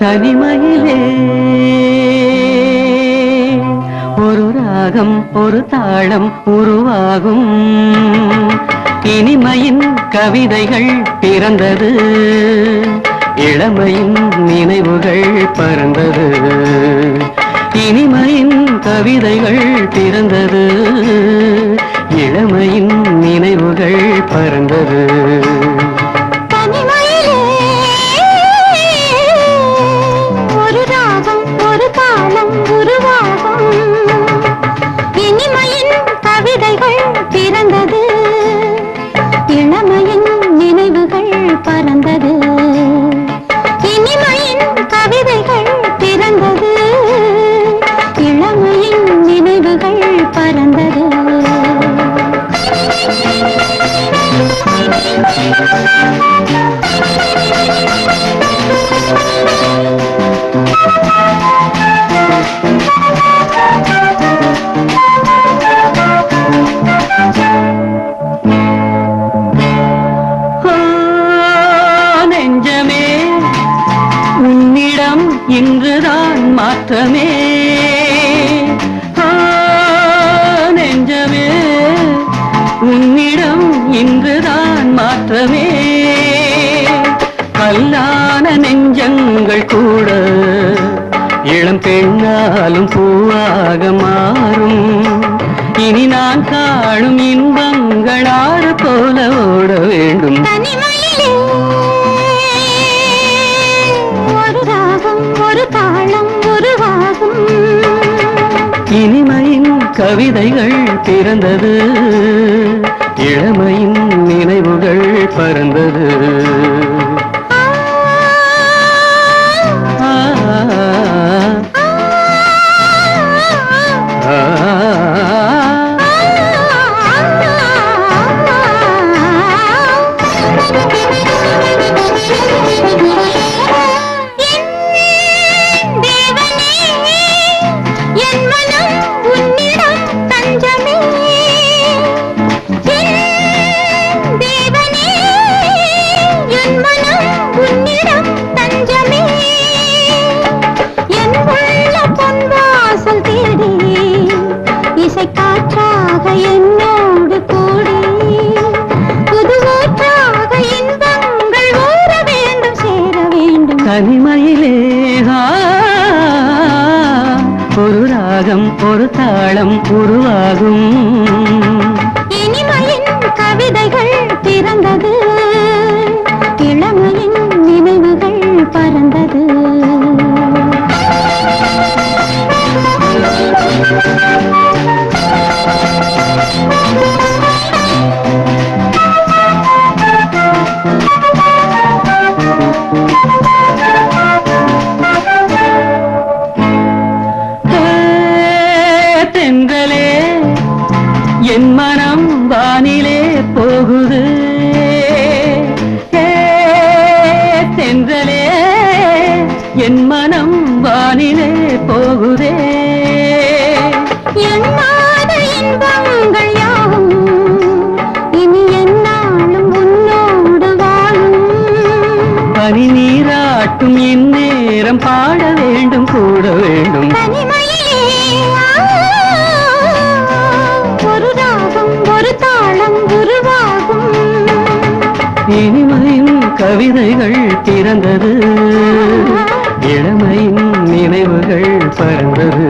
தனிமையிலே ஒரு ராகம் ஒரு தாளம் உருவாகும். இனிமையின் கவிதைகள் பிறந்தது, இளமையின் நினைவுகள் பறந்தது. இனிமையின் கவிதைகள் பிறந்தது, இளமையின் நினைவுகள் பறந்தது. ஒரு ராகம் ஒரு தாளம் உருவாகும். இனிமையின் கவிதைகள் பிறந்தது, இளமையின் நினைவுகள் பறந்தது. இனிமையின் கவிதைகள் பிறந்தது, இளமையின் நினைவுகள் பறந்தது. நெஞ்சமே உன்னிடம் இன்றுதான் மாற்றமே. நெஞ்சமே உன்னிடம் இன்றுதான் மாற்றமே. கல்லான நெஞ்சங்கள் கூட இளம் பெண்ணாலும் பூவாக மாறும். இனி நான் காணும் இன்பங்கள் ஆறு போல ஓட வேண்டும். தனிமையிலே ஒரு ராகம் ஒரு தாளம் உருவாகும். இனிமையின் கவிதைகள் பிறந்தது, இளமையின் நினைவுகள் பறந்தது. காற்றாக என்னோடு கூடி புதுவூற்றாக இன்பங்கள் ஊற வேண்டும் சேர வேண்டும். தனிமையிலே ஒரு ராகம் ஒரு தாளம் உருவாகும். இனிமையின் கவிதைகள் பிறந்தது, இளமையின் நினைவுகள் பறந்தது. தென்றலே என் மனம் வானிலே போகுது. தென்றலே என் மனம் வானிலே போகுதே. எண்ணாத இன்பங்கள் யாவும் இனி என்னாலும் உன்னோடு வாழும். பனி நீராட்டும் இந்நேரம் பாட வேண்டும் கூட வேண்டும். தனிமையிலே ஒரு ராகம் ஒரு தாளம் உருவாகும். இனிமையின் கவிதைகள் பிறந்தது, இளமையின் நினைவுகள் பறந்தது.